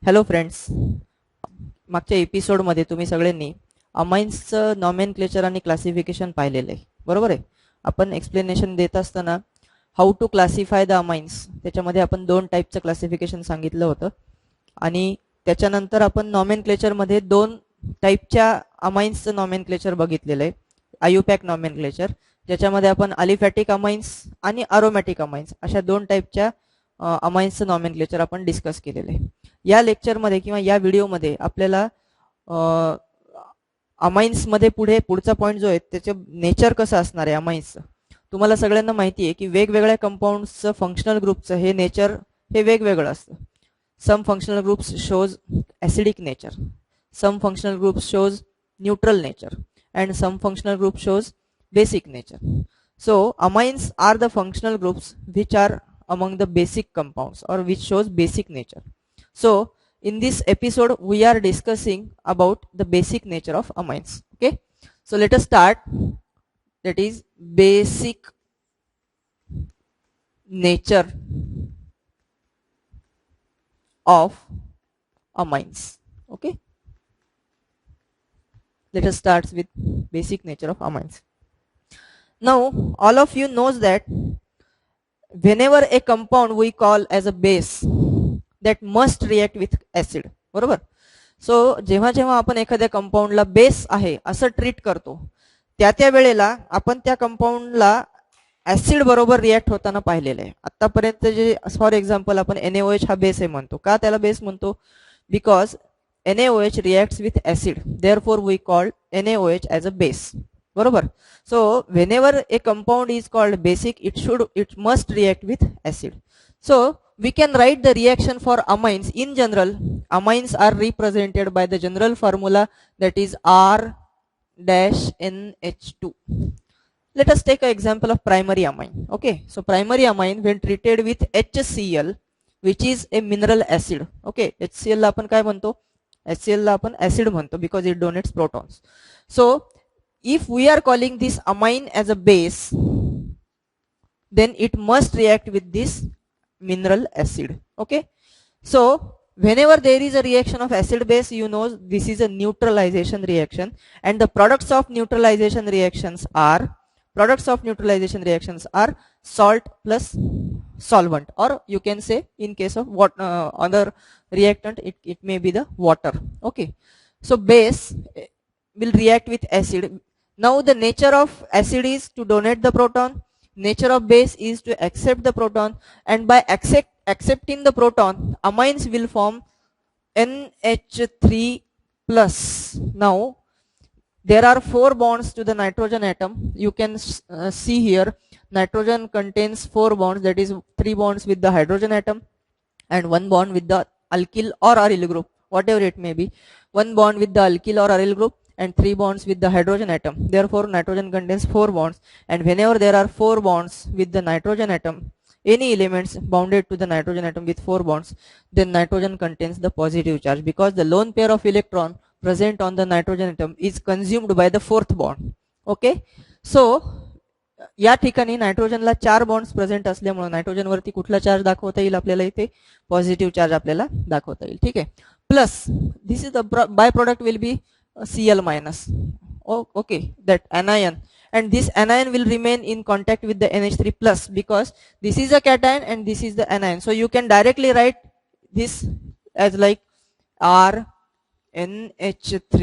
Hello friends, मागच्या एपिसोडमध्ये तुम्ही सगळ्यांनी अमाइन्सचं नॉमेनक्लेचर आणि क्लासिफिकेशन पाहिलेलं आहे, बरोबर आहे. आपण एक्सप्लेनेशन देत असताना how to classify the amines त्याच्यामध्ये आपण दोन टाईपचं क्लासिफिकेशन सांगितलं होतं आणि त्याच्यानंतर आपण नॉमेनक्लेचरमध्ये दोन टाईपच्या अमाइन्सचं नॉमेनक्लेचर बघितलेलं आहे. आयुपॅक नॉमेनक्लेचर, ज्याच्यामध्ये आपण अलिफॅटिक अमाइन्स आणि अरोमॅटिक अमाइन्स अशा दोन टाईपच्या अमाइन्सचं नॉमेनक्लेचर आपण डिस्कस केलेलं आहे. या लेक्चरमध्ये किंवा या व्हिडिओमध्ये आपल्याला अमाइन्समध्ये पुढचा पॉईंट जो आहे त्याचं नेचर कसं असणार आहे अमाइन्सचं. तुम्हाला सगळ्यांना माहिती आहे की वेगवेगळ्या कंपाऊंड्सचं फंक्शनल ग्रुपचं हे नेचर हे वेगवेगळं असतं. Some functional groups shows acidic nature, some functional groups shows neutral nature, and some functional group shows basic nature. So amines are the functional groups which are among the basic compounds or which shows basic nature. So in this episode we are discussing about the basic nature of amines. Okay, so let us start. That is basic nature of amines. Okay, let us start with basic nature of amines. Now all of you knows that whenever a compound we call as a base that must react with acid, बरोबर. So जेव्हा जेव्हा आपण एखाद्या कंपाऊंडला base आहे असं treat करतो त्या वेळेला आपण त्या कंपाऊंडला ऍसिड बरोबर रिॲक्ट होताना पाहिलेलं आहे. आतापर्यंत जे फॉर एक्झाम्पल आपण NaOH हा बेस आहे म्हणतो. का त्याला बेस म्हणतो? Because NaOH reacts with acid, therefore we call NaOH as a base, बरोबर. So whenever a compound is called basic, it must react with acid. So we can write the reaction for amines. In general, amines are represented by the general formula that is R-NH2. Let us take an example of primary amine. Okay, so primary amine when treated with HCl, which is a mineral acid. Okay, HCl ला आपण काय म्हणतो? HCl ला आपण acid म्हणतो because it donates protons. So if we are calling this amine as a base, then it must react with this mineral acid. Okay, so whenever there is a reaction of acid base, you know this is a neutralization reaction, and the products of neutralization reactions are salt plus solvent, or you can say in case of what other reactant it may be the water. Okay, so base will react with acid. Now the nature of acid is to donate the proton, nature of base is to accept the proton, and by accepting the proton, amines will form NH3 plus. Now there are 4 bonds to the nitrogen atom. You can see here nitrogen contains 4 bonds, that is 3 bonds with the hydrogen atom and 1 bond with the alkyl or aryl group, whatever it may be. 1 bond with the alkyl or aryl group and 3 bonds with the hydrogen atom. Therefore nitrogen contains 4 bonds, and whenever there are 4 bonds with the nitrogen atom, any elements bounded to the nitrogen atom with 4 bonds, then nitrogen contains the positive charge because the lone pair of electron present on the nitrogen atom is consumed by the 4th bond. Okay, so या ठिकाणी नायट्रोजनला 4 bonds present असल्यामुळे nitrogen वरती कुठला charge दाखवता येईल आपल्याला? इथे positive charge आपल्याला दाखवता येईल. ठीक आहे, plus this is the by product will be Cl minus. Okay, that anion, and this anion will remain in contact with the NH3 plus because this is a cation and this is the anion. So you can directly write this as like RNH3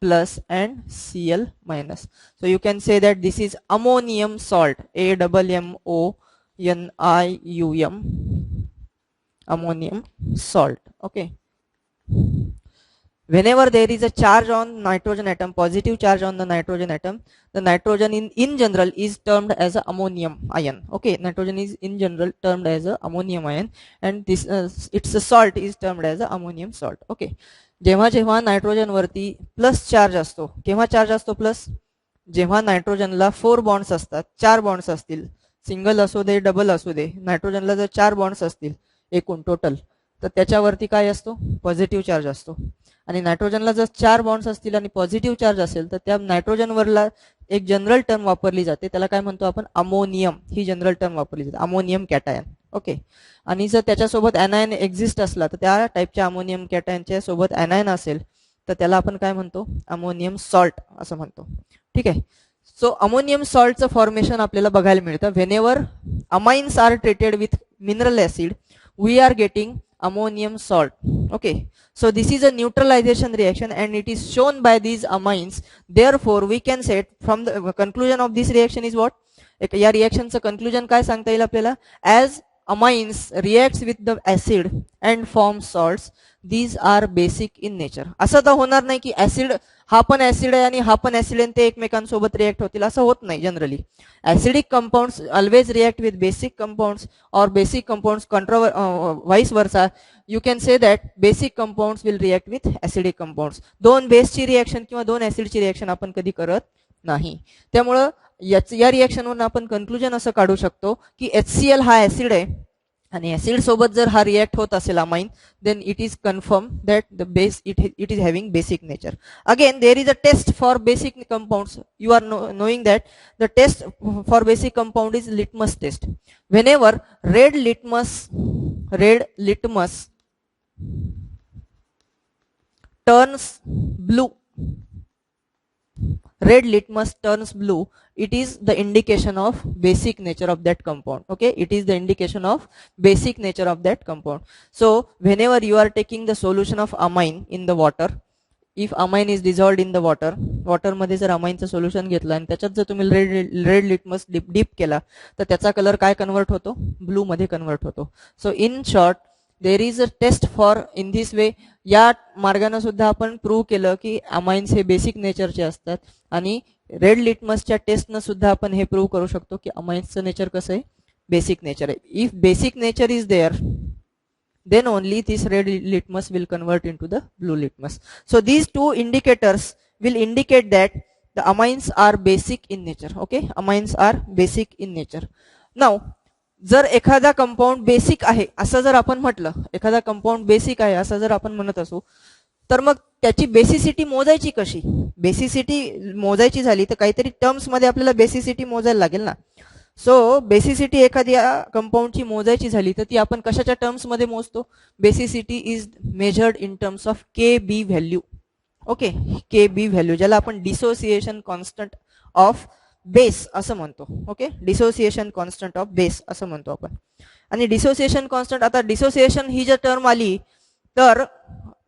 plus and Cl minus. So you can say that this is ammonium salt, AMMONIUM, ammonium salt. Okay, whenever there is a charge on nitrogen atom, positive charge on the nitrogen atom, the nitrogen in general is termed as a ammonium ion. Okay, nitrogen is in general termed as a ammonium ion, and this its a salt is termed as a ammonium salt. Okay, जेव्हा जेव्हा nitrogen वरती plus charge असतो, केव्हा charge असतो plus? जेव्हा नायट्रोजनला 4 bonds असतात, 4 bonds असतील, single असू दे डबल असू दे, नायट्रोजनला जर 4 बॉन्ड्स असतील एकूण टोटल, तर त्याच्यावरती काय असतो? पॉझिटिव्ह चार्ज असतो. आणि नायट्रोजनला जर 4 बॉन्ड्स असतील आणि पॉझिटिव्ह चार्ज असेल तर त्या नायट्रोजनवरला एक जनरल टर्म वापरली जाते, त्याला काय म्हणतो आपण? अमोनियम. ही जनरल टर्म वापरली जाते, अमोनियम कॅटायन. ओके. आणि जर त्याच्यासोबत anion एक्झिस्ट असला तर त्या टाईपच्या अमोनियम कॅटायनच्या सोबत anion असेल तर त्याला आपण काय म्हणतो, अमोनियम सॉल्ट असं म्हणतो. ठीक आहे. सो अमोनियम सॉल्टचं फॉर्मेशन आपल्याला बघायला मिळतं whenever amines are treated with mineral acid we are getting ammonium salt. Okay, so this is a neutralization reaction and it is shown by these amines. Therefore we can say from the conclusion of this reaction is what, या रिएक्शनचं conclusion काय सांगता येईल आपल्याला, as amines reacts with the acid and forms salts, these are basic in nature. असं तर होणार नाही की ऍसिड हा पण ऍसिड आहे आणि हा पण ऍसिड आहे ते एकमेकांसोबत रिएक्ट होतील, असं होत नाही generally. acidic compounds always react with basic compounds or basic compounds vice versa. You can say that basic compounds will react with acidic compounds. दोन बेसची रिएक्शन किंवा दोन ऍसिडची रिएक्शन आपण कधी करत नाही. त्यामुळं या रिएक्शनवरून आपण कन्क्लुजन असं काढू शकतो की HCl हा ऍसिड आहे आणि ऍसिड सोबत जर हा रिएक्ट होत असेल amine, then it is confirmed that the base it is having basic nature. Again there is a test for basic compounds. You are knowing that the test for basic compound is litmus test. Whenever red litmus turns blue, red litmus turns blue, it is the indication of basic nature of that compound. Okay, it is the indication of basic nature of that compound. So whenever you are taking the solution of amine in the water, if amine is dissolved in the water मध्ये जर अमाइनचं solution घेतलं आणि त्याच्यात जर तुम्ही red litmus deep केला तर त्याचा कलर काय कन्वर्ट होतो, ब्लू मध्ये कन्वर्ट होतो. So in short there is a test for in this way. या मार्गाने सुद्धा आपण प्रूव्ह केलं की अमाइन्स हे बेसिक नेचरचे असतात आणि रेड लिटमसच्या टेस्टनं सुद्धा आपण हे प्रूव्ह करू शकतो की अमाइन्सचं नेचर कसं आहे, बेसिक नेचर आहे. If basic nature is there then only this red litmus will convert into the blue litmus. So these two indicators will indicate that the amines are basic in nature. Okay, amines are basic in nature. Now जर एखादा compound basic आहे असं जर आपण म्हटलं, एखादा compound basic आहे असं जर आपण म्हणत असू तर मग त्याची बेसिसिटी मोजायची कशी. बेसिसिटी मोजायची झाली तर काहीतरी टर्म्स मध्ये आपल्याला बेसिसिटी मोजायला लागेल ना. सो बेसिसिटी एखाद्या कंपाऊंडची मोजायची झाली तर ती आपण कशाच्या टर्म्स मध्ये मोजतो, basicity is measured in terms of KB value. Okay, KB value ज्याला आपण डिसोसिएशन कॉन्स्टंट ऑफ बेस असं म्हणतो. Okay, dissociation constant of base असं म्हणतो आपण. आणि डिसोसिएशन कॉन्स्टंट, आता डिसोसिएशन ही जर टर्म आली तर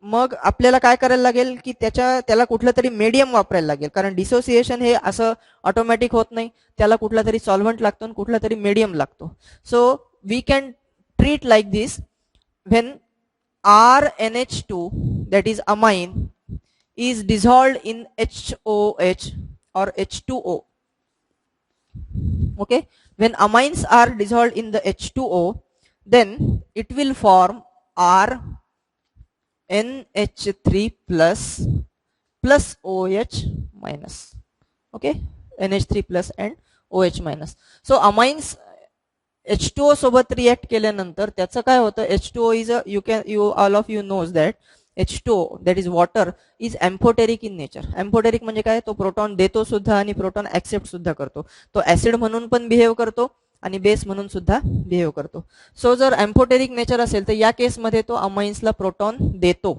मग आपल्याला काय करायला लागेल की त्याला कुठलं तरी मीडियम वापरायला लागेल, कारण डिसोसिएशन हे असं ऑटोमॅटिक होत नाही, त्याला कुठला तरी सॉल्व्हंट लागतो आणि कुठला तरी मीडियम लागतो. So we can treat like this when RNH2 that is amine is dissolved in HOH or H2O. Okay, when amines are dissolved in the H2O then it will form NH3 plus OH minus. Okay, NH3 plus and OH minus. So amines H2O सोबत react केल्यानंतर त्याचं काय होतं, H2O is a all of you knows that H2O that is water is amphoteric in nature. Amphoteric म्हणजे काय, तो proton देतो सुद्धा आणि प्रोटॉन ऍक्सेप्ट सुद्धा करतो. तो ऍसिड म्हणून पण बिहेव करतो आणि बेस म्हणून सुद्धा बिहेव करतो. सो जर एम्फोटेरिक नेचर असेल तर या केसमध्ये तो अमाइन्सला प्रोटॉन देतो.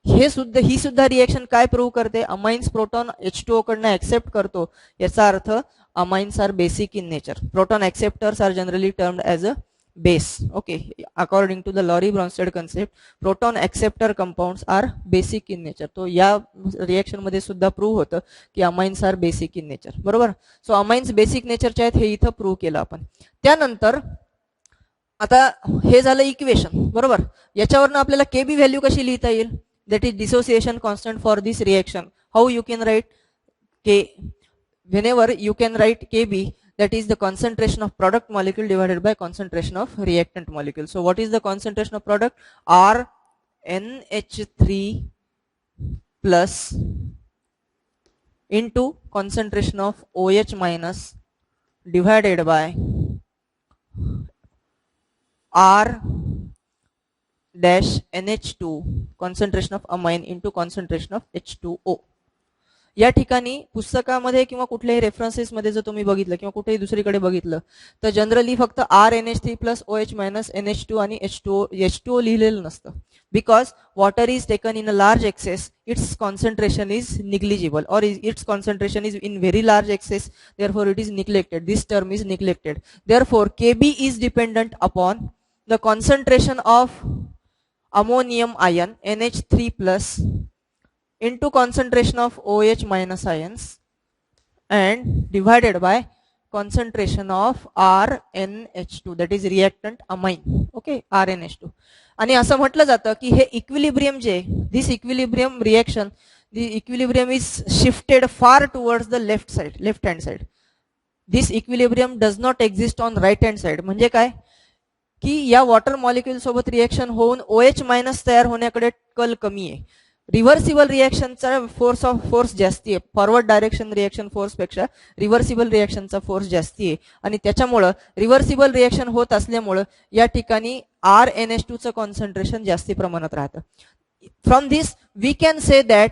ही सुद्धा रिएक्शन काय प्रूव्ह करते, अमाइन्स प्रोटॉन H2O कडनं ऍक्सेप्ट करतो, याचा अर्थ amines are basic in nature. Proton acceptors are generally termed as a base. Okay, according to the Lowry Bronsted concept proton acceptor compounds are basic in nature. तो या reaction मध्ये सुद्धा prove होतं की amines are basic in nature. बरोबर. So amines basic नेचरचे आहेत हे इथं प्रूव्ह केलं आपण. त्यानंतर आता हे झालं इक्वेशन. बरोबर. याच्यावरनं आपल्याला KB व्हॅल्यू कशी लिहिता येईल, that is dissociation constant for this reaction. How you can write K, whenever you can write KB, that is the concentration of product molecule divided by concentration of reactant molecule. So what is the concentration of product, RNH3 plus into concentration of OH minus divided by R dash NH2 concentration of amine into concentration of H2O. या ठिकाणी पुस्तकामध्ये किंवा कुठल्याही references मध्ये जर तुम्ही बघितलं किंवा कुठेही दुसरीकडे बघितलं तर जनरली फक्त RNH3 plus OH minus NH2 आणि H2O लिहिलेलं नसतं. Because water is taken in a large excess, its concentration is negligible, or its concentration is in very large excess, therefore it is neglected. This term is neglected. Therefore Kb is dependent upon the concentration of ammonium ion NH3 plus into concentration of OH minus ions and divided by concentration of RNH2, that is reactant amine. Okay, RNH2. आणि असं म्हटलं जातं की हे equilibrium जे this equilibrium reaction the equilibrium is shifted far towards the left hand side. This equilibrium does not exist on right hand side. म्हणजे काय की या वॉटर मॉलिक्यूल सोबत रिएक्शन होऊन OH मायनस तयार होण्याकडे कल कमी आहे. रिव्हर्सिबल रिएक्शनचा फोर्स जास्ती आहे. फॉरवर्ड डायरेक्शन रिएक्शन फोर्स पेक्षा रिव्हर्सिबल रिएक्शनचा फोर्स जास्ती आहे आणि त्याच्यामुळं रिव्हर्सिबल रिएक्शन होत असल्यामुळं या ठिकाणी RNH2 चं कॉन्सन्ट्रेशन जास्ती प्रमाणात राहतं. From this we can say that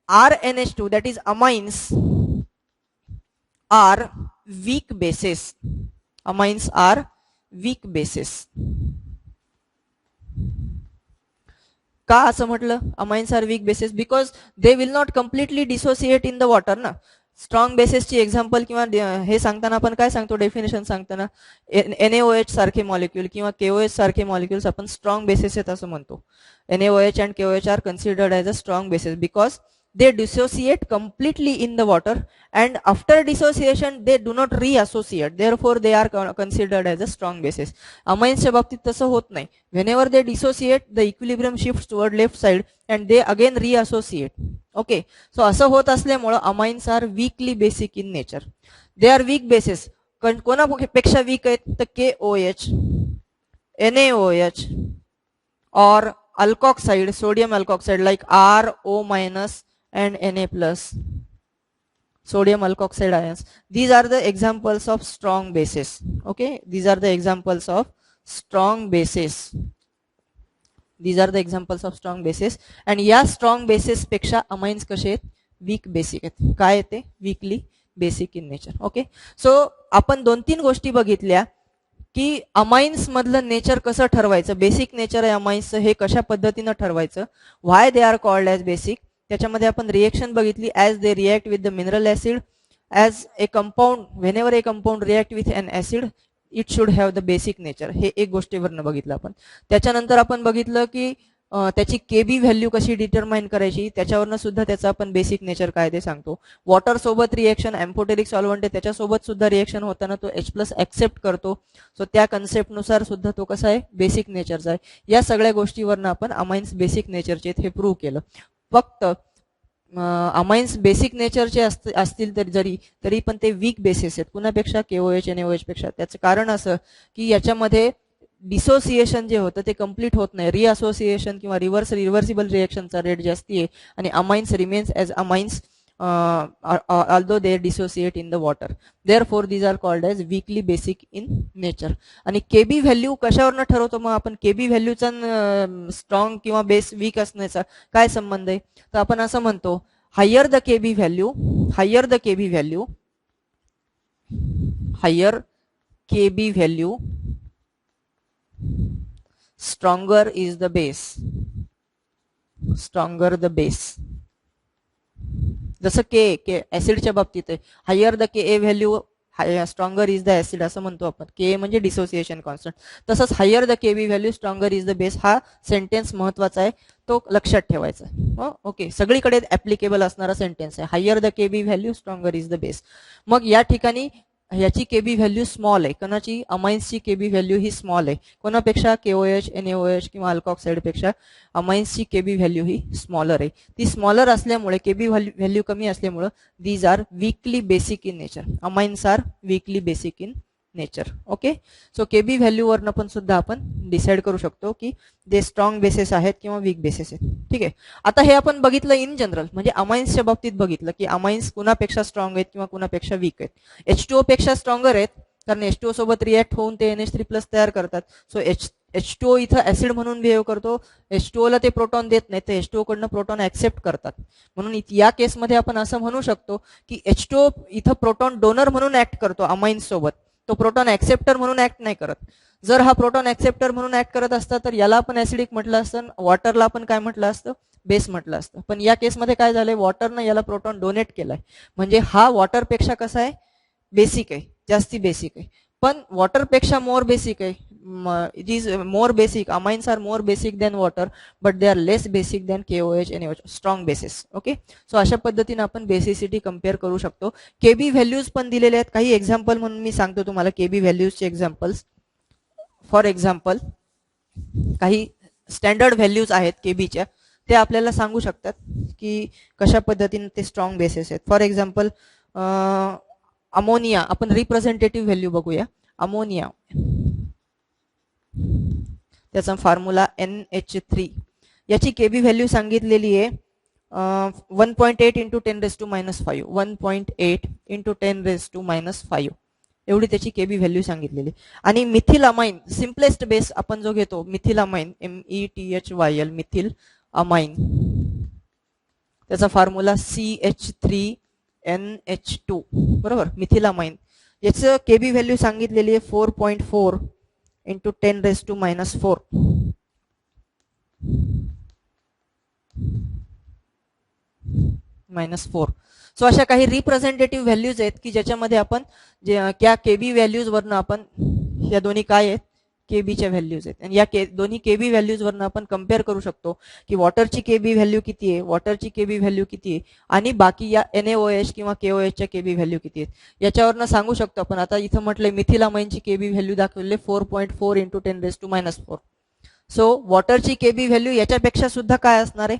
RNH2, that is amines, are weak bases. Amines are weak bases. का असं म्हटलं amines are weak bases? Because they will not completely dissociate in the water ना. Strong बेसिसची example किंवा हे सांगताना आपण काय सांगतो डेफिनेशन सांगताना NaOH सारखे मॉलिक्यूल किंवा KOH सारखे मॉलिक्यूल्स आपण स्ट्रॉंग बेसिस आहेत असं म्हणतो. NaOH and KOH are considered as a strong bases because they dissociate completely in the water and after dissociation they do not reassociate, therefore they are considered as a strong bases. Amines च्या बाबतीत तसं होत नाही. Whenever they dissociate, the equilibrium shifts toward left side and they again reassociate. Okay, so असं होत असल्यामुळे amines are weakly basic in nature. They are weak bases. कोणापेक्षा weak आहेत तर KOH, NaOH or alkoxide, sodium alkoxide like RO minus and Na plus, sodium alkoxide ions. These are the examples of strong bases. Okay, these are the examples of strong bases. These are the examples of strong bases. And या strong bases पेक्षा amines कसे आहेत weak basic आहेत. काय येते weakly basic in nature. Okay, so आपण 2-3 गोष्टी बघितल्या की अमाइन्स मधलं नेचर कसं ठरवायचं, बेसिक नेचर आहे अमाइन्सचं हे कशा पद्धतीनं ठरवायचं, why they are called as basic. त्याच्यामध्ये आपण रिएक्शन बघितली as they react with the mineral acid as a compound. Whenever a compound react with an acid it should have the basic nature. हे एक गोष्टीवरनं बघितलं आपण. त्याच्यानंतर आपण बघितलं की त्याची केबी व्हॅल्यू कशी डिटरमाइन करायची, त्याच्यावरनं सुद्धा त्याचं आपण बेसिक नेचर काय ते सांगतो. वॉटर सोबत रिएक्शन एम्फोटेरिक सॉल्व्हंट आहे त्याच्यासोबत सुद्धा रिएक्शन होताना तो H+ ऍक्सेप्ट करतो. सो त्या कन्सेप्टनुसार सुद्धा तो कसा आहे बेसिक नेचरचा आहे. या सगळ्या गोष्टीवरनं आपण अमाइन्स बेसिक नेचरचे हे प्रूव्ह केलं. फक्त अमाइन्स बेसिक नेचरचे असतील तरी पण ते वीक बेसिस आहेत कुणापेक्षा, KOH NaOH पेक्षा. त्याचं कारण असं की याच्यामध्ये डिसोसिएशन जे होतं ते कम्प्लीट होत नाही. रिअसोसिएशन किंवा रिव्हर्सिबल रिएक्शनचा रेट जास्ती आहे आणि amines remains as amines although they dissociate in the water. Therefore these are called as weakly basic in nature. आणि केबी व्हॅल्यू कशावरनं ठरवतो मग आपण? केबी व्हॅल्यूचा स्ट्रॉंग किंवा बेस वीक असण्याचा काय संबंध आहे? तर आपण असं म्हणतो higher the Kb value stronger is the base. Stronger the base. जसं के ऍसिडच्या बाबतीत आहे higher the K value stronger is the acid असं म्हणतो आपण. के म्हणजे डिसोसिएशन कॉन्स्टंट. तसंच higher the Kb value stronger is the base हा सेंटेन्स महत्वाचा आहे, तो लक्षात ठेवायचा. ओके, सगळीकडे ऍप्लिकेबल असणारा सेंटेन्स आहे higher the Kb value stronger is the base. मग या ठिकाणी याची केबी व्हॅल्यू स्मॉल आहे. कोणाची? अमाइन्सची केबी व्हॅल्यू ही स्मॉल आहे. कोणापेक्षा? KOH NaOH किंवा अल्कॉक्साइड पेक्षा अमाइन्सची केबी व्हॅल्यू ही स्मॉलर आहे. ती स्मॉलर असल्यामुळे केबी व्हॅल्यू कमी असल्यामुळे these are weakly basic in nature. Amines are weakly basic in nature. Okay, so Kb value वरनं पण सुद्धा आपण डिसाइड करू शकतो की ते स्ट्रॉंग बेसिस आहेत किंवा वीक बेसिस आहेत. ठीक आहे, आता हे आपण बघितलं इन जनरल, म्हणजे अमाइन्सच्या बाबतीत बघितलं की अमाइन्स कुणापेक्षा स्ट्रॉंग आहेत किंवा कुणापेक्षा वीक आहेत. H2O पेक्षा स्ट्रॉंगर आहेत कारण H2O सोबत रिएक्ट होऊन ते NH3+ तयार करतात. सो H2O इथं ऍसिड म्हणून बिहेव करतो, H2O ला ते प्रोटॉन देत नाही, तर H2O कडनं प्रोटॉन ऍक्सेप्ट करतात. म्हणून या केसमध्ये आपण असं म्हणू शकतो की H2O इथं प्रोटॉन डोनर म्हणून ऍक्ट करतो अमाइन्स सोबत, तो प्रोटॉन ऍक्सेप्टर म्हणून ऍक्ट नाही करत. जर हा प्रोटॉन ऍक्सेप्टर म्हणून ऍक्ट करत असता तर याला आपण ऍसिडिक म्हटलं असतं, वॉटरला आपण काय म्हटलं असतं, बेस म्हटलं असतं. पण या केसमध्ये काय झालंय, वॉटरनं याला प्रोटॉन डोनेट केलाय, म्हणजे हा वॉटरपेक्षा कसा आहे, बेसिक आहे, जास्ती बेसिक आहे. पण वॉटरपेक्षा मोर बेसिक आहे, it is more basic, amines are more basic than water, but they are less basic than KOH NaOH, strong basis. Okay, so अशा पद्धतीने आपण बेसिसिटी कम्पेअर करू शकतो. केबी व्हॅल्यूज पण दिलेले आहेत, काही एक्झाम्पल म्हणून मी सांगतो तुम्हाला केबी व्हॅल्यूजचे एक्झाम्पल्स. फॉर एक्झाम्पल, काही स्टँडर्ड व्हॅल्यूज आहेत केबीच्या, ते आपल्याला सांगू शकतात की कशा पद्धतीने ते स्ट्रॉंग बेसिस आहेत. फॉर एक्झाम्पल, अमोनिया, आपण रिप्रेझेंटेटिव्ह व्हॅल्यू बघूया. अमोनिया, त्याचा फॉर्म्युला NH3, याची केबी व्हॅल्यू सांगितलेली आहे 1.8 इंटू 10⁻⁵, 1.8 इंटू 10⁻⁵, एवढी त्याची केबी व्हॅल्यू सांगितलेली. आणि मिथिल अमाइन, सिम्पलेस्ट बेस आपण जो घेतो, methyl amine, METHYL, methyl amine, त्याचा फॉर्म्युला CH3NH2, बरोबर, मिथिल अमाइन, याचं केबी व्हॅल्यू सांगितलेली आहे 4.4 इंटू 10⁻⁴, -4. सो अशा काही रिप्रेझेंटेटिव्ह व्हॅल्यूज आहेत की ज्याच्यामध्ये आपण त्या केबी व्हॅल्यूज वरनं आपण, या दोन्ही काय आहेत, केबीच्या व्हॅल्यूज आहेत, आणि या दोन्ही केबी व्हॅल्यूज वरनं आपण कम्पेअर करू शकतो की वॉटरची केबी व्हॅल्यू किती आहे, वॉटरची केबी व्हॅल्यू किती आहे, आणि बाकी या NaOH किंवा KOH च्या केबी व्हॅल्यू किती आहेत, याच्यावरनं सांगू शकतो आपण. आता इथं म्हटलंय मिथिल अमाइनची केबी व्हॅल्यू दाखवले 4.4 इंटू 10⁻⁴. सो वॉटरची केबी व्हॅल्यू याच्यापेक्षा सुद्धा काय असणार आहे,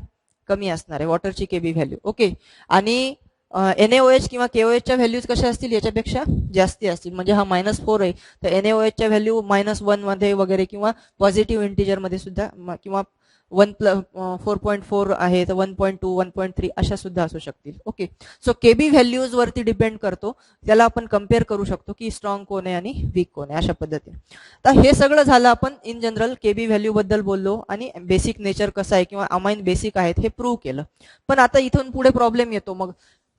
कमी असणार आहे वॉटरची केबी व्हॅल्यू. ओके, आणि NaOH किंवा KOH च्या व्हॅल्यूज कशा असतील, याच्यापेक्षा जास्ती असतील, म्हणजे हा -4 आहे, तर NaOH च्या व्हॅल्यू -1 मध्ये वगैरे, किंवा पॉझिटिव्ह इंटिजर मध्ये सुद्धा, किंवा 4.4 आहे तर 1.2, 1.3 अशा सुद्धा असू शकतील. ओके, सो केबी व्हॅल्यूज वरती डिपेंड करतो, त्याला आपण कम्पेअर करू शकतो की स्ट्रॉंग कोण आहे आणि वीक कोण आहे, अशा पद्धतीने. तर हे सगळं झालं, आपण इन जनरल केबी व्हॅल्यू बद्दल बोललो आणि बेसिक नेचर कसं आहे किंवा अमाइन बेसिक आहेत हे प्रूव्ह केलं. पण आता इथून पुढे प्रॉब्लेम येतो, मग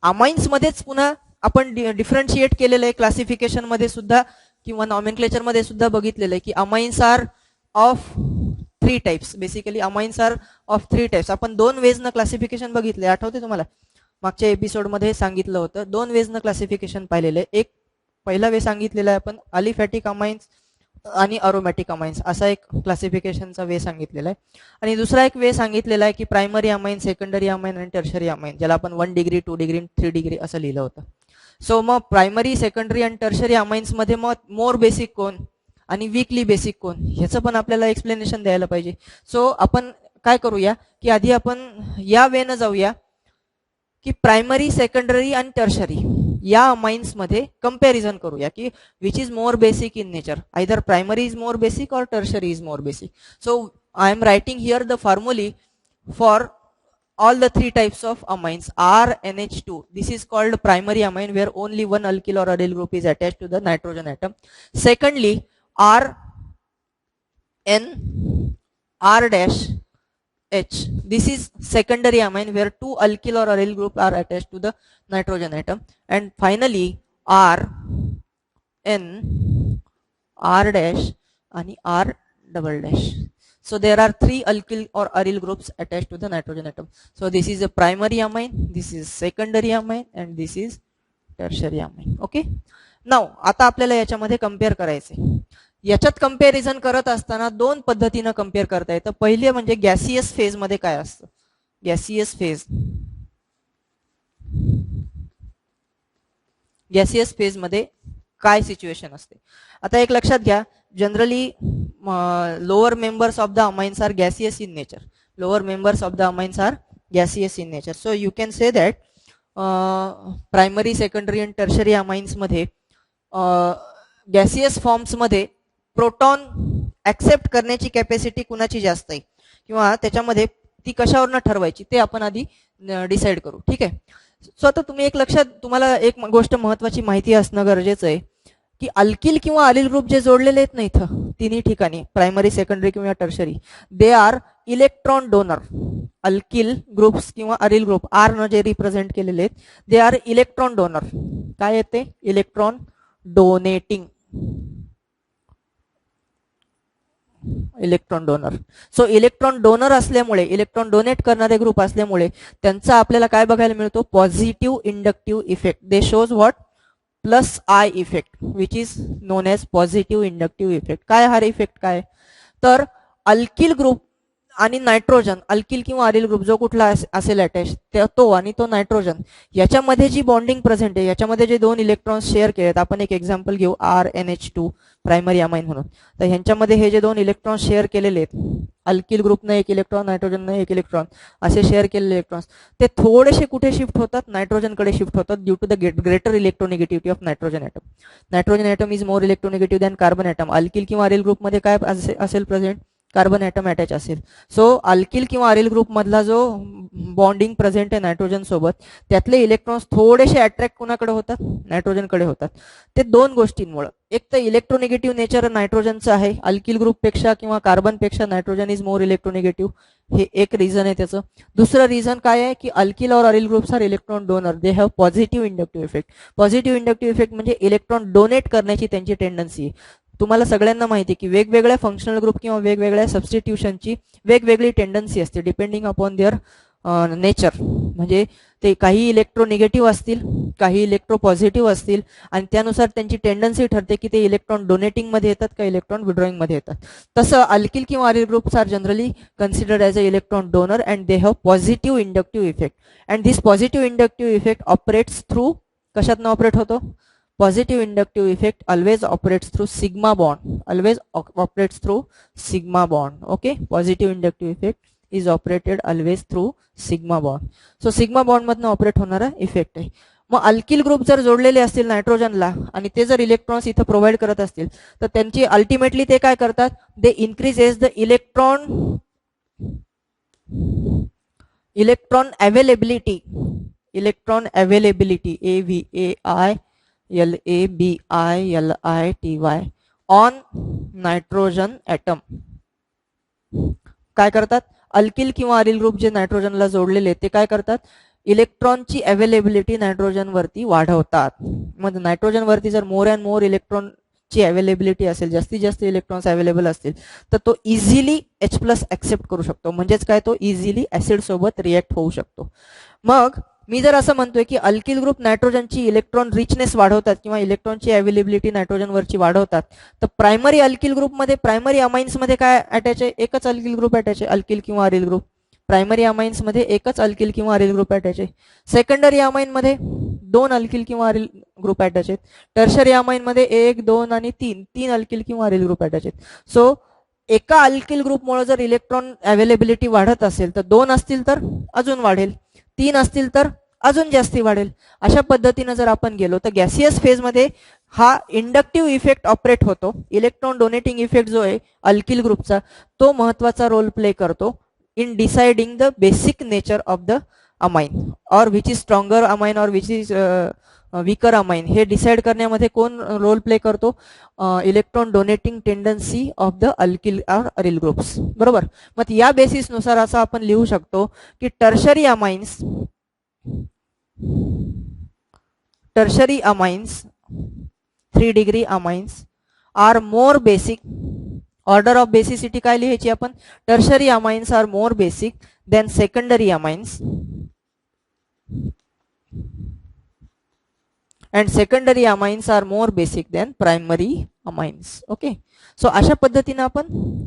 अमाइन्स मध्येच पुन्हा आपण डिफरन्शिएट केलेलं आहे, क्लासिफिकेशन मध्ये सुद्धा किंवा नॉमेनक्लेचर मध्ये सुद्धा बघितलेलं आहे की amines are of 3 types. Basically amines are of 3 types. आपण 2 वेजनं क्लासिफिकेशन बघितले, आठवते तुम्हाला, मागच्या एपिसोडमध्ये सांगितलं होतं. 2 वेजनं क्लासिफिकेशन पाहिलेलं आहे. एक पहिला वे सांगितलेला आहे आपण, अलिफॅटिक अमाइन्स आणि अरोमॅटिक अमाइन्स, असा एक क्लासिफिकेशनचा वे सांगितलेला आहे. आणि दुसरा एक वे सांगितलेला आहे की प्रायमरी अमाइन, सेकंडरी अमाइन आणि टर्शरी अमाइन, ज्याला आपण 1 डिग्री 2 डिग्री 3 डिग्री असं लिहिलं होतं. सो मग प्रायमरी, सेकंडरी आणि टर्शरी अमाइन्स मध्ये मग मोर बेसिक कोण आणि वीकली बेसिक कोण, ह्याचं पण आपल्याला एक्सप्लेनेशन द्यायला पाहिजे. सो आपण काय करूया की आधी आपण या वेनं जाऊया की प्रायमरी, सेकंडरी आणि टर्शरी या अमाइन्स मध्ये कंपॅरिझन करूया की which is more basic in nature, either primary is more basic और tertiary is more basic. So I am writing here the formulae for all the 3 types of amines. RNH2, this is called primary amine where only one alkyl or aryl group is attached to the nitrogen atom. Secondly, RN R dash H, this is secondary amine where 2 alkyl or aryl group are attached to the nitrogen atom. And finally RN R dash and R double dash. So there are 3 alkyl or aryl groups attached to the nitrogen atom. So this is a primary amine, this is secondary amine and this is tertiary amine. Okay, now आता आपल्याला याच्यामध्ये compare करायचे. याच्यात comparison करत असताना 2 पद्धतीने compare करता येतं. पहिले म्हणजे गॅसियस फेज मध्ये काय असतं, गॅसियस फेज, गॅसियस फेज मध्ये काय सिच्युएशन असते. आता एक लक्षात घ्या, generally lower members of the amines are gaseous in nature. Lower members of the amines are gaseous in nature. So you can say that primary, secondary and tertiary amines मध्ये gaseous forms मध्ये proton accept करण्याची capacity कुणाची जास्त आहे किंवा त्याच्यामध्ये ती कशावरनं ठरवायची ते आपण आधी डिसाईड करू. ठीक आहे. सो आता तुम्ही एक लक्षात, तुम्हाला एक गोष्ट महत्वाची माहिती असणं गरजेचं आहे की अल्किल किंवा अलिल ग्रुप जे जोडलेले आहेत ना इथं तिन्ही ठिकाणी प्रायमरी सेकंडरी किंवा tertiary, they are electron donor. Alkyl groups किंवा अरिल ग्रुप आर न जे रिप्रेझेंट केलेले आहेत, दे आर इलेक्ट्रॉन डोनर. काय येते? Electron donating. Electron donor. So electron donor असल्यामुळे, इलेक्ट्रॉन डोनेट करणारे ग्रुप असल्यामुळे त्यांचा आपल्याला काय बघायला मिळतो? Positive inductive effect. They shows what? Plus I effect, which is known as positive inductive effect. काय हा इफेक्ट काय? तर अल्किल ग्रुप आणि नायट्रोजन, अल्किल किंवा अरिल ग्रुप जो कुठला असेल अटॅच, तो आणि तो नायट्रोजन याच्यामध्ये जी बॉन्डिंग प्रेझेंट आहे, याच्यामध्ये जे दोन इलेक्ट्रॉन्स शेअर केलेत, आपण एक एक्झाम्पल घेऊ RNH2 प्रायमरी अमाइन म्हणून. तर ह्यांच्यामध्ये हे जे दोन इलेक्ट्रॉन्स शेअर केलेले आहेत, अल्किल ग्रुपनं एक इलेक्ट्रॉन, नायट्रोजननं एक इलेक्ट्रॉन, असे शेअर केलेले इलेक्ट्रॉन्स ते थोडेसे कुठे शिफ्ट होतात? नायट्रोजनकडे शिफ्ट होतात due to the greater electronegativity of nitrogen atom. Nitrogen atom is more electronegative than carbon atom. Alkyl किंवा अरिल ग्रुपमध्ये काय असेल प्रेझेंट? कार्बन ॲटम अटॅच असेल. सो अल्किल किंवा अरिल ग्रुप मधला जो बॉन्डिंग प्रेझेंट आहे नायट्रोजन सोबत, त्यातले इलेक्ट्रॉन्स थोडेसे अट्रॅक्ट कोणाकडे होतात? नायट्रोजनकडे होतात. ते दोन गोष्टींमुळे, एक तर इलेक्ट्रोनिगेटिव्ह नेचर नायट्रोजनचं आहे, अल्किल ग्रुपपेक्षा किंवा कार्बनपेक्षा नायट्रोजन इज मोर इलेक्ट्रोनिगेटिव्ह, हे एक रिझन आहे त्याचं. दुसरं रिझन काय आहे? की अल्किल और aryl groups are electron donor, they have positive inductive effect. Positive inductive effect म्हणजे इलेक्ट्रॉन डोनेट करण्याची त्यांची टेंडन्सी आहे. तुम्हाला सगळ्यांना माहिती आहे की वेगवेगळ्या फंक्शनल ग्रुप किंवा वेगवेगळ्या सबस्टिट्यूशनची वेगवेगळी टेंडन्सी असते डिपेंडिंग अपॉन देअर नेचर. म्हणजे ते काही इलेक्ट्रोनिगेटिव्ह असतील, काही इलेक्ट्रो पॉझिटिव्ह असतील, आणि त्यानुसार त्यांची टेंडन्सी ठरते की ते इलेक्ट्रॉन डोनेटिंग मध्ये येतात का इलेक्ट्रॉन विड्रॉइंग मध्ये येतात. तसं अल्किल किंवा aryl groups are generally considered as a electron donor and they have positive inductive effect. And this positive inductive effect operates through, कशातनं ऑपरेट होतो? Positive inductive effect always operates through sigma bond. Always operates through sigma bond. Okay. Positive inductive effect is operated always through sigma bond. So sigma bond मधनं operate होणारा effect आहे. मग alkyl group जर जोडलेले असतील नायट्रोजनला आणि ते जर इलेक्ट्रॉन्स इथं प्रोव्हाइड करत असतील, तर त्यांची अल्टिमेटली ते काय करतात? They increases the electron availability. Electron availability AVAILABILITY on nitrogen atom. काय करतात? अल्किल किंवा अरिल ग्रुप जे नायट्रोजनला जोडलेले ते काय करतात? इलेक्ट्रॉनची अवेलेबिलिटी नायट्रोजन वरती वाढवतात. मग नायट्रोजन वरती जर मोर अँड मोर इलेक्ट्रॉनची अवेलेबिलिटी असेल, जास्तीत जास्त इलेक्ट्रॉन्स अवेलेबल असतील, तर तो इझिली H+ ऍक्सेप्ट करू शकतो. म्हणजेच काय? तो इझिली ऍसिड सोबत रिएक्ट होऊ शकतो. मग मी जर असं म्हणतोय की अल्किल ग्रुप नायट्रोजनची इलेक्ट्रॉन रिचनेस वाढवतात किंवा इलेक्ट्रॉनची अवेलेबिलिटी नायट्रोजनवरची वाढवतात, तर प्रायमरी अल्किल ग्रुपमध्ये, प्रायमरी अमाइन्समध्ये काय अटॅच आहे? एकच अल्किल ग्रुप अटॅच आहे, अल्किल किंवा अरिल ग्रुप. प्रायमरी अमाइन्समध्ये एकच अल्किल किंवा अरिल ग्रुप अटॅच आहे. सेकंडरी अमाइनमध्ये दोन अल्किल किंवा अरिल ग्रुप अटॅच आहेत. टर्शरी अमाइनमध्ये 1, 2 आणि 3 अल्किल किंवा अरिल ग्रुप अटॅच आहेत. सो एका अल्किल ग्रुपमुळे जर इलेक्ट्रॉन अवेलेबिलिटी वाढत असेल, तर 2 असतील तर अजून वाढेल, 3 असतील तर अजून जास्ती वाढेल. अशा पद्धतीने जर आपण गेलो तर गॅसियस फेजमध्ये हा इंडक्टिव्ह इफेक्ट ऑपरेट होतो. इलेक्ट्रॉन डोनेटिंग इफेक्ट जो आहे अल्किल ग्रुपचा, तो महत्वाचा रोल प्ले करतो in deciding the basic nature of the amine, और विच इज स्ट्रॉंगर अमाइन और विच इज वीकर अमाइन, हे डिसाइड करण्यामध्ये कोण रोल प्ले करतो? Electron donating tendency of the alkyl और अरिल ग्रुप्स. बरोबर. मग या बेसिसनुसार असं आपण लिहू शकतो की tertiary amines, tertiary amines, 3 degree amines are more basic. Order of basicity काय लिहायची आपण? Tertiary amines are more basic than secondary amines, and secondary amines are more basic than primary amines. Okay. So अशा पद्धतीने आपण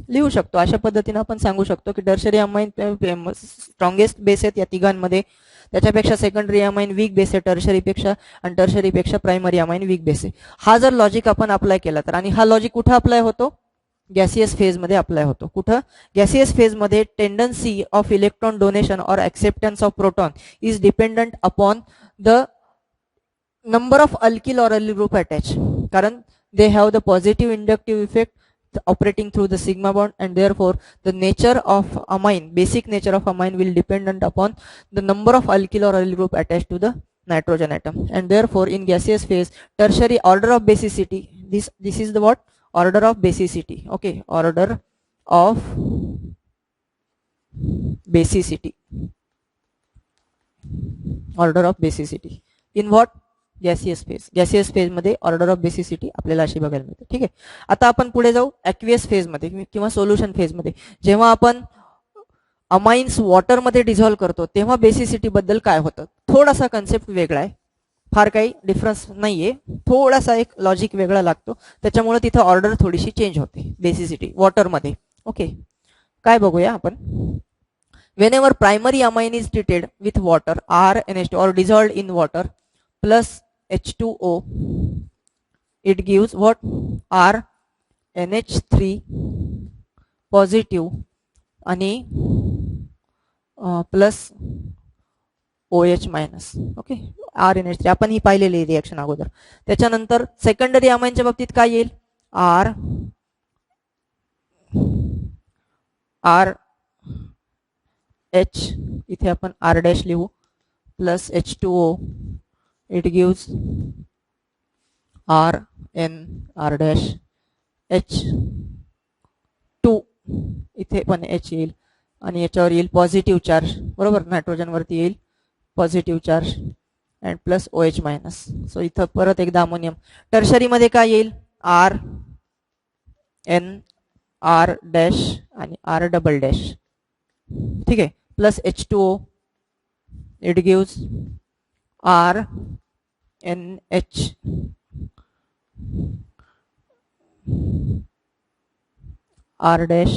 लिहू शकतो, अशा पद्धतीने आपण सांगू शकतो की टर्शरी अमाइन स्ट्रॉंगेस्ट बेस आहेत या तिघांमध्ये, त्याच्यापेक्षा सेकंडरी अमाइन वीक बेस आहे टर्शरीपेक्षा, आणि टर्शरीपेक्षा प्रायमरी अमाइन वीक बेस आहे. हा जर लॉजिक आपण अप्लाय केला तर, आणि हा लॉजिक कुठं अप्लाय होतो? गॅसियस फेजमध्ये अप्लाय होतो. कुठं? गॅसियस फेजमध्ये टेंडन्सी ऑफ इलेक्ट्रॉन डोनेशन और acceptance of proton is dependent upon the number of alkyl और अरिल ग्रुप अटॅच, कारण they have the positive inductive effect operating through the sigma bond, and therefore the nature of amine, basic nature of amine will dependent upon the number of alkyl or aryl group attached to the nitrogen atom, and therefore in gaseous phase tertiary order of basicity, this is the what order of basicity. Okay, order of basicity, order of basicity in what gaseous phase. Gaseous phase मध्ये order of basicity आपल्याला अशी बघायला मिळते. ठीक आहे, आता आपण पुढे जाऊ ॲक्वियस फेज मध्ये किंवा सोल्युशन फेज मध्ये. जेव्हा आपण अमाइन्स वॉटर मध्ये डिझॉल्व्ह करतो तेव्हा बेसिसिटी बद्दल काय होतं, थोडासा कन्सेप्ट वेगळा आहे, फार काही डिफरन्स नाहीये, थोडासा एक लॉजिक वेगळा लागतो, त्याच्यामुळे तिथं ऑर्डर थोडीशी चेंज होते बेसिसिटी वॉटर मध्ये. ओके, काय बघूया आपण. whenever primary amine is treated with water RNH2 or dissolved in water plus H2O, it gives what RNH3 positive आणि plus OH minus. Okay, RNH3 आपण ही पाहिलेली रिएक्शन अगोदर. त्याच्यानंतर सेकंडरी अमाइनच्या बाबतीत काय येईल, RH इथे आपण R डॅश लिहू plus H2O, it gives R dash H2, इथे पण H येईल आणि याच्यावर येईल पॉझिटिव्ह चार्ज, बरोबर, नायट्रोजन वरती येईल positive charge and plus OH minus. So इथं परत एकदा अमोनियम. टर्शरी मध्ये काय येईल, R डॅश आणि R डबल डॅश. ठीक आहे, plus H2O, it gives RNH R dash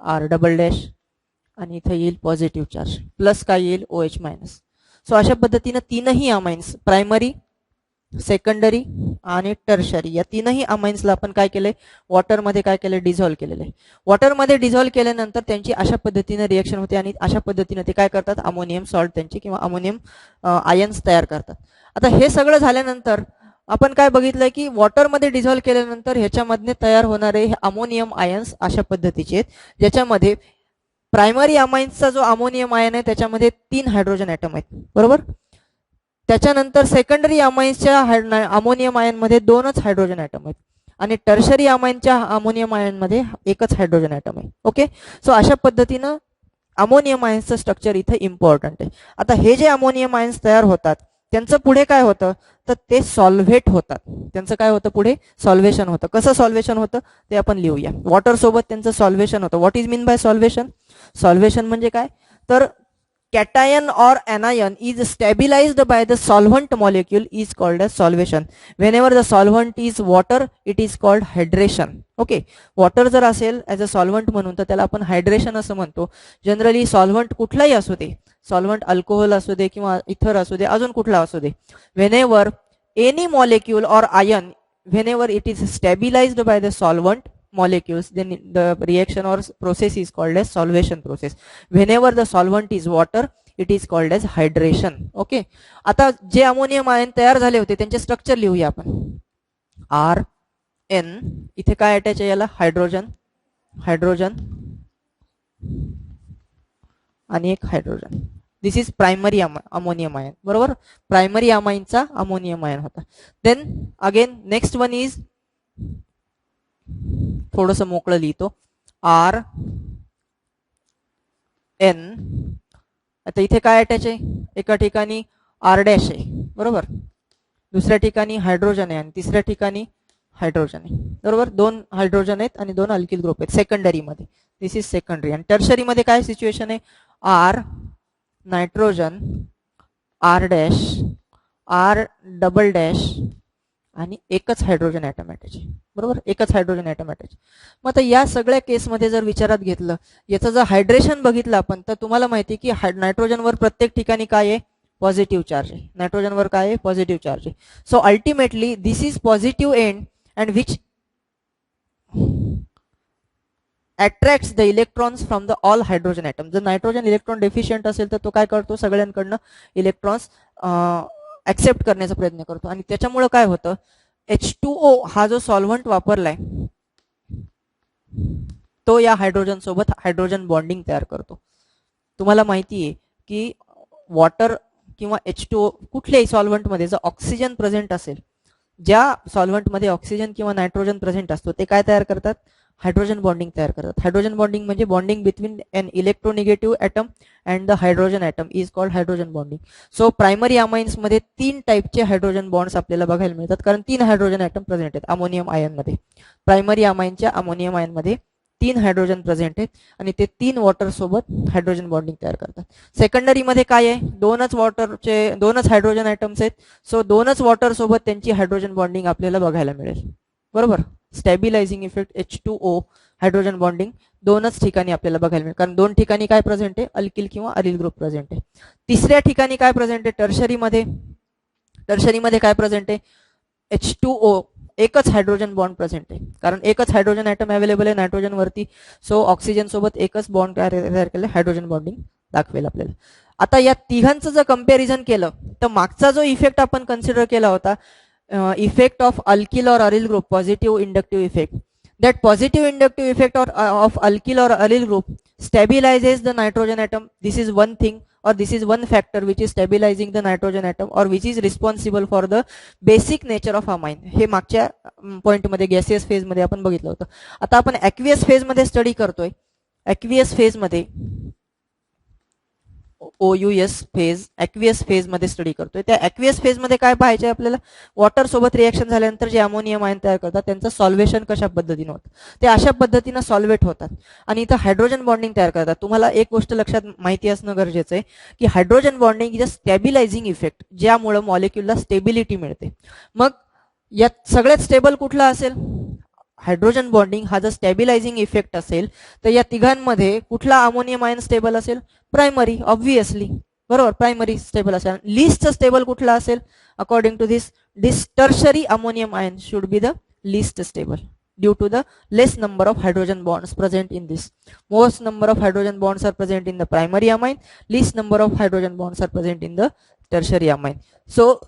R double dash आणि इथे येईल पॉझिटिव्ह चार्ज प्लस काय येईल OH मायनस. सो अशा पद्धतीने तीनही अमाइन्स प्रायमरी, सेकंडरी आणि टर्शरी या तीनही अमाइन्सला आपण काय केलंय, वॉटरमध्ये काय केलंय, डिझॉल्व्ह केलेलं आहे. वॉटरमध्ये डिझॉल्व्ह केल्यानंतर त्यांची अशा पद्धतीने रिएक्शन होते आणि अशा पद्धतीने ते काय करतात, अमोनियम सॉल्ट त्यांची किंवा अमोनियम आयन्स तयार करतात. आता हे सगळं झाल्यानंतर आपण काय बघितलंय की वॉटरमध्ये डिझॉल्व्ह केल्यानंतर ह्याच्यामधने तयार होणारे हे अमोनियम आयन्स अशा पद्धतीचे आहेत, ज्याच्यामध्ये प्रायमरी अमाइन्सचा जो अमोनियम आयन आहे त्याच्यामध्ये 3 हायड्रोजन ॲटम आहेत, बरोबर. त्याच्यानंतर सेकंडरी अमाइन्सच्या अमोनियम आयन मध्ये 2च हायड्रोजन ॲटम आहेत आणि टर्शरी अमाइनच्या अमोनियम आयन मध्ये 1च हायड्रोजन ॲटम आहे. ओके, सो अशा पद्धतीनं अमोनियम आयन्सचं स्ट्रक्चर इथे इम्पॉर्टंट आहे. आता हे जे अमोनियम आयन्स तयार होतात त्यांचं पुढे काय होतं, तर ते सॉल्व्हेट होतात. त्यांचं काय होतं, पुढे सॉल्व्हेशन होतं. कसं सॉल्व्हेशन होतं ते आपण लिहूया. वॉटर सोबत त्यांचं सॉल्व्हेशन होतं. व्हॉट इज मीन बाय सॉल्व्हेशन, सॉल्व्हेशन म्हणजे काय, तर cation or anion is stabilized by the solvent molecule is called as solvation. Whenever the solvent is water, it is called hydration. Okay, water जर असेल ॲज अ सॉल्व्हंट म्हणून तर त्याला आपण hydration असं म्हणतो. जनरली सॉल्व्हंट कुठलाही असू दे, सॉल्व्हंट अल्कोहोल असू दे किंवा इथर असू दे, अजून कुठला असू दे, whenever any molecule or ion, whenever it is stabilized by the solvent molecules, then the reaction or process is called as solvation process. Whenever the solvent is water, it is called as hydration. Okay, आता जे ammonium ion तयार झाले होते त्यांचे structure लिहूया आपण. RN इथे काय अटॅच आहे, याला हायड्रोजन, हायड्रोजन आणि एक hydrogen. This is primary ammonium ion, बरोबर. प्रायमरी अमाइनचा अमोनियम आयन होता. Then again next one is, थोडंसं मोकळं लिहितो, RN. आता इथे काय अटॅच आहे, एका ठिकाणी R डॅश आहे, बरोबर, दुसऱ्या ठिकाणी हायड्रोजन आहे आणि तिसऱ्या ठिकाणी हायड्रोजन आहे, बरोबर. 2 हायड्रोजन आहेत आणि 2 अल्किल ग्रुप आहेत सेकंडरी मध्ये. दिस इज सेकंडरी. आणि टर्शरी मध्ये काय सिच्युएशन आहे, R nitrogen, R dash, R double dash आणि एकच हायड्रोजन ॲटम अटॅच, बरोबर, एकच हायड्रोजन ॲटम अटॅच. मग आता या सगळ्या केसमध्ये जर विचारात घेतलं, याचं जर हायड्रेशन बघितलं आपण, तर तुम्हाला माहिती आहे की नायट्रोजनवर प्रत्येक ठिकाणी काय आहे, पॉझिटिव्ह चार्ज आहे. नायट्रोजनवर काय आहे, पॉझिटिव्ह चार्ज आहे. So ultimately this is positive end and which attracts the electrons from the all hydrogen atom. जर नायट्रोजन इलेक्ट्रॉन डेफिशियंट असेल तर तो काय करतो, सगळ्यांकडनं इलेक्ट्रॉन्स ऍक्सेप्ट करण्याचा प्रयत्न करतो आणि त्याच्यामुळे काय होतं, H2O हा जो सॉल्व्हंट वापरलाय तो या हायड्रोजन सोबत हायड्रोजन बॉन्डिंग तयार करतो. तुम्हाला माहिती आहे की वॉटर किंवा H2O कुठल्याही सॉल्व्हंट मध्ये जर ऑक्सिजन प्रेझेंट असेल ज्या सॉल्व्हंटमध्ये ऑक्सिजन किंवा नायट्रोजन प्रेझेंट असतो ते काय तयार करतात, हायड्रोजन बॉन्डिंग तयार करतात. हायड्रोजन बॉन्डिंग म्हणजे bonding between an electronegative atom and the hydrogen atom is called hydrogen bonding. So primary amines मध्ये 3 टाईपचे हायड्रोजन बॉन्ड्स आपल्याला बघायला मिळतात, कारण 3 हायड्रोजन ॲटम प्रेझेंट आहेत अमोनियम आयन मध्ये. प्रायमरी अमाइनच्या अमोनियम आयन मध्ये 3 हायड्रोजन प्रेझेंट आहेत आणि ते 3 वॉटर सोबत हायड्रोजन बॉन्डिंग तयार करतात. सेकंडरी मध्ये काय आहे, दोनच हायड्रोजन ॲटम्स आहेत. सो दोनच वॉटर सोबत त्यांची हायड्रोजन बॉन्डिंग आपल्याला बघायला मिळेल. बरोबर, स्टॅबिलायझिंग इफेक्ट H2O हायड्रोजन बॉन्डिंग दोनच ठिकाणी आपल्याला बघायला मिळेल, कारण 2 ठिकाणी काय प्रेझेंट आहे, अल्किल किंवा अरिल ग्रुप प्रेझेंट आहे. तिसऱ्या ठिकाणी काय प्रेझेंट आहे, टर्शरीमध्ये काय प्रेझेंट आहे, H2O एकच हायड्रोजन बॉन्ड प्रेझेंट आहे, कारण एकच हायड्रोजन ॲटम अवेलेबल आहे नायट्रोजन वरती. सो ऑक्सिजन सोबत एकच बॉन्ड तयार केलं, हायड्रोजन बॉन्डिंग दाखवेल आपल्याला. आता या तिघांचं जर कंपॅरिझन केलं तर मागचा जो इफेक्ट आपण कन्सिडर केला होता, effect of alkyl or aryl group, positive inductive effect, that positive inductive effect of alkyl or aryl group stabilizes the nitrogen atom. This is one thing, or this is one factor which is stabilizing the nitrogen atom, or which is responsible for the basic nature of amine. हे मागच्या point मध्ये gaseous phase मध्ये आपण बघितलं होतं. आता आपण aqueous phase मध्ये स्टडी करतोय. ॲक्वियस फेज मध्ये OUS फेज, ॲक्वियस फेज मध्ये स्टडी करतोय. त्या ॲक्वियस फेज मध्ये काय पाहायचे आपल्याला, वॉटर सोबत रिएक्शन झाल्यानंतर जे अमोनियम आयन तयार करतात त्यांचं सॉल्व्हेशन कशा पद्धतीने होतं, ते अशा पद्धतीने सॉल्व्हेट होतात आणि इथं हायड्रोजन बॉन्डिंग तयार करतात. तुम्हाला एक गोष्ट लक्षात माहिती असणं गरजेचं आहे की hydrogen bonding is a stabilising effect, ज्यामुळे मॉलिक्युलला स्टेबिलिटी मिळते. मग यात सगळ्यात स्टेबल कुठला असेल, हायड्रोजन बॉन्डिंग हा जर स्टॅबिलायझिंग इफेक्ट असेल तर या तिघांमध्ये कुठला अमोनियम आयन स्टेबल असेल, प्रायमरी, ऑब्व्हियसली. बरोबर, प्रायमरी स्टेबल असेल. लिस्ट स्टेबल कुठला असेल, according to this tertiary ammonium ion should be the least stable due to the less number of hydrogen bonds present in this. Most number of hydrogen bonds are present in the primary amine, least number of hydrogen bonds are present in the tertiary amine. So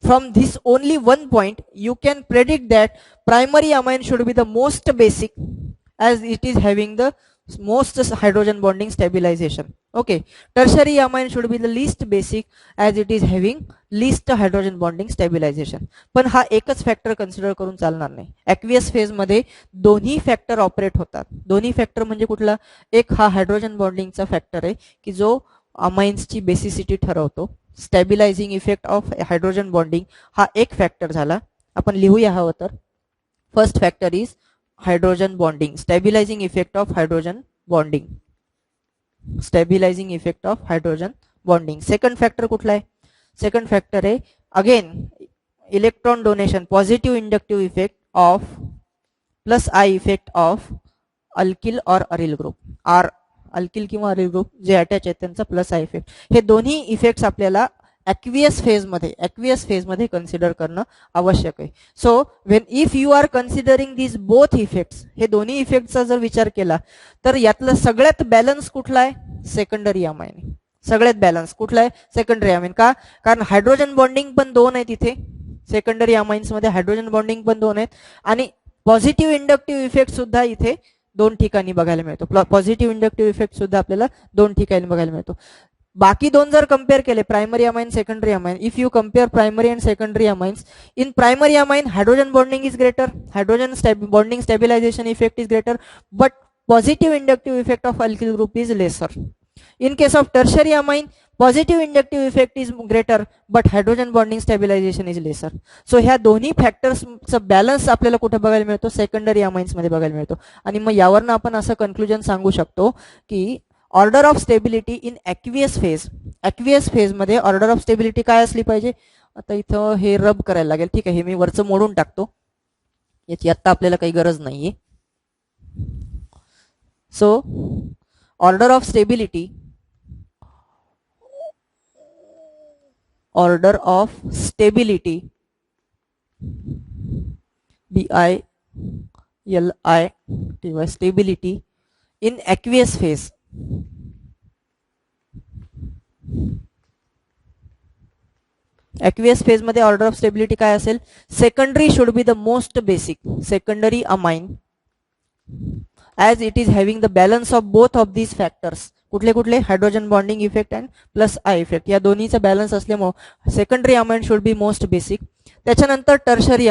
from this only one point you can predict that primary amine should be the most basic, as it is having the most hydrogen bonding stabilization. Okay, tertiary amine should be the least basic, as it is having least hydrogen bonding stabilization. पण हा एकच factor consider करून चालणार नाही. Aqueous phase मध्ये दोन्ही factor operate होतात. दोन्ही फॅक्टर म्हणजे कुठला, एक हा हायड्रोजन बॉन्डिंगचा फॅक्टर आहे की जो अमाइन्सची बेसिसिटी ठरवतो. Stabilising effect of hydrogen bonding हा एक फॅक्टर झाला. आपण लिहूया हवं तर, first factor is hydrogen bonding, stabilising effect of hydrogen bonding, stabilising effect of hydrogen bonding. Second factor कुठला आहे, सेकंड फॅक्टर आहे again electron donation, positive inductive effect of plus I effect of alkyl और aryl group. Alkyl किंवा aryl group जे attach आहेत त्यांचा plus I effect. हे दोन्ही इफेक्ट्स आपल्याला ॲक्वियस फेज मध्ये कन्सिडर करणं आवश्यक आहे. So when if you are considering this both effects, हे दोन्ही इफेक्टचा जर विचार केला तर यातलं सगळ्यात बॅलन्स कुठला आहे, सेकंडरी अमाइन. सगळ्यात बॅलन्स कुठला आहे, सेकंडरी अमाइन. का, कारण हायड्रोजन बॉन्डिंग पण 2 आहेत इथे, सेकंडरी अमाइन्स मध्ये हायड्रोजन बॉन्डिंग पण 2 आहेत आणि पॉझिटिव्ह इंडक्टिव्ह इफेक्ट सुद्धा इथे 2 ठिकाणी बघायला मिळतो. पॉझिटिव्ह इंडक्टिव्ह इफेक्ट सुद्धा आपल्याला 2 ठिकाणी बघायला मिळतो. बाकी 2 जर कंपेअर केले, primary amine, secondary amine, if you compare primary and secondary amines, in primary amine hydrogen bonding is greater, hydrogen bonding stabilisation effect is greater, but positive inductive effect of alkyl group is lesser. In case of tertiary amine, positive inductive effect is greater, but hydrogen bonding stabilization is lesser. So ह्या दोन्ही फॅक्टर्सचा balance आपल्याला कुठे बघायला मिळतो, secondary amines मध्ये बघायला मिळतो. आणि मग यावरनं आपण असं कन्क्लुजन सांगू शकतो की order of stability in aqueous phase मध्ये ऑर्डर ऑफ स्टेबिलिटी काय असली पाहिजे. आता इथं हे रब करायला लागेल, ठीक आहे, हे मी वरचं मोडून टाकतो, याची आता आपल्याला काही गरज नाहीये. So order of stability, order of stability, BILITY, stability in aqueous phase. Aqueous phase मध्ये ऑर्डर ऑफ स्टेबिलिटी काय असेल, secondary should be the most basic, secondary amine, as it is having the balance of both of these factors, कुठले कुठले hydrogen bonding effect and plus I effect या दोन्हीचा balance असल्यामुळे secondary amine should be most basic. त्याच्यानंतर tertiary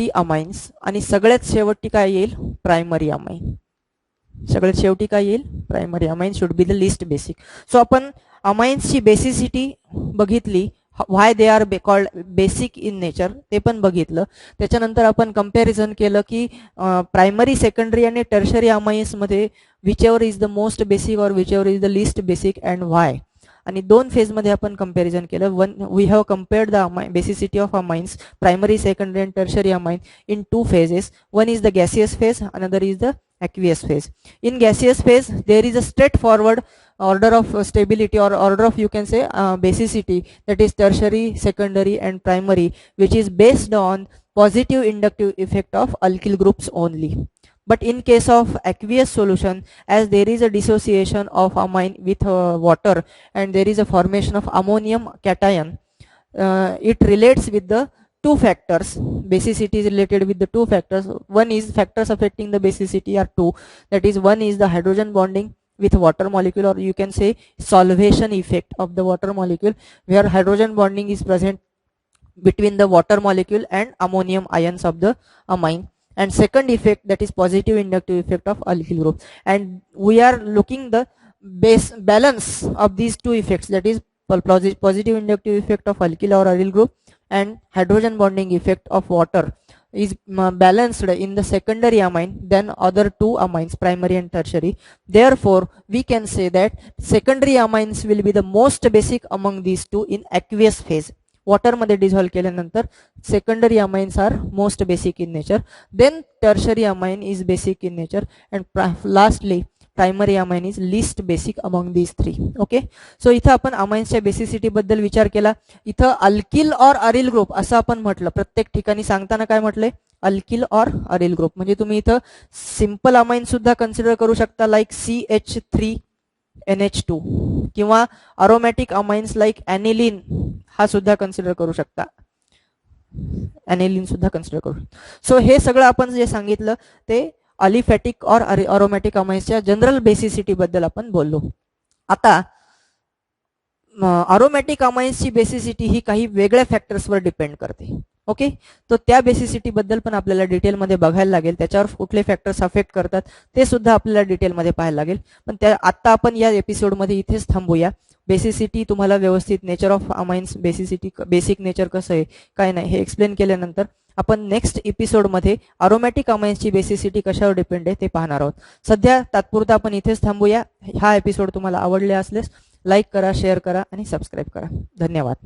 amines आणि सगळ्यात शेवटी काय येईल प्रायमरी अमाइन. सगळ्यात शेवटी काय येईल primary amine should be the least basic. So आपण अमाइन्सची बेसिसिटी बघितली, why they are called basic in nature ते पण बघितलं. त्याच्यानंतर आपण कंपॅरिझन केलं की प्रायमरी सेकंडरी आणि टर्शरी अमाइन्स मध्ये whichever is the most basic और whichever is the least basic and why. आणि दोन फेज मध्ये आपण कंपॅरिझन केलं. We have compared the basicity of amines primary secondary and tertiary amine in 2 phases. One is the gaseous phase, another is the aqueous phase. In gaseous phase there is a straightforward order of stability or order of you can say basicity, that is tertiary, secondary and primary, which is based on positive inductive effect of alkyl groups only. But in case of aqueous solution, as there is a dissociation of amine with water and there is a formation of ammonium cation, it relates with the two factors. Basicity is related with the two factors. One is factors affecting the basicity are two, that is one is the hydrogen bonding with water molecule, or you can say solvation effect of the water molecule, where hydrogen bonding is present between the water molecule and ammonium ions of the amine. And second effect, that is positive inductive effect of alkyl group. And we are looking the balance of these two effects, that is positive inductive effect of alkyl or aryl group and hydrogen bonding effect of water is balanced in the secondary amine than other two amines, primary and tertiary. Therefore we can say that secondary amines will be the most basic among these two in aqueous phase. Water मध्ये dissolve केल्यानंतर secondary amines are most basic in nature, then tertiary amine is basic in nature, and lastly primary amine is list basic among these 3. Okay, so इथं आपण अमाइन्सच्या basicity बद्दल विचार केला. इथं alkyl और aryl group असं आपण म्हटलं, प्रत्येक ठिकाणी सांगताना काय म्हटलंय अल्किल और अरिल ग्रुप. म्हणजे तुम्ही इथं सिंपल अमाइन सुद्धा कन्सिडर करू शकता लाईक CH3NH2 किंवा अरोमॅटिक अमाइन्स लाईक ॲनिलिन हा सुद्धा कन्सिडर करू शकता, ॲनिलिन सुद्धा कन्सिडर करू. सो हे सगळं आपण जे सांगितलं ते अलिफॅटिक और अरोमॅटिक अमाइन्सच्या जनरल बेसिसिटी बद्दल आपण बोललो. आता अरोमॅटिक अमाइन्सची बेसिसिटी ही काही वेगळ्या फॅक्टर्सवर डिपेंड करते. ओके, तो त्या बेसिसिटी बद्दल पण आपल्याला डिटेलमध्ये बघायला लागेल, त्याच्यावर कुठले फॅक्टर्स अफेक्ट करतात ते सुद्धा आपल्याला डिटेलमध्ये पाहायला लागेल. पण त्या आता आपण या एपिसोडमध्ये इथेच थांबूया. बेसिसिटी तुम्हाला व्यवस्थित nature of amines basicity basic nature कसं आहे काय नाही हे एक्सप्लेन केल्यानंतर आपण नेक्स्ट एपिसोडमध्ये अरोमॅटिक अमाइन्सची बेसिसिटी कशावर डिपेंड आहे ते पाहणार आहोत. सध्या तात्पुरता आपण इथेच थांबूया. हा एपिसोड तुम्हाला आवडले असल्यास लाईक करा, शेअर करा आणि सबस्क्राईब करा. धन्यवाद.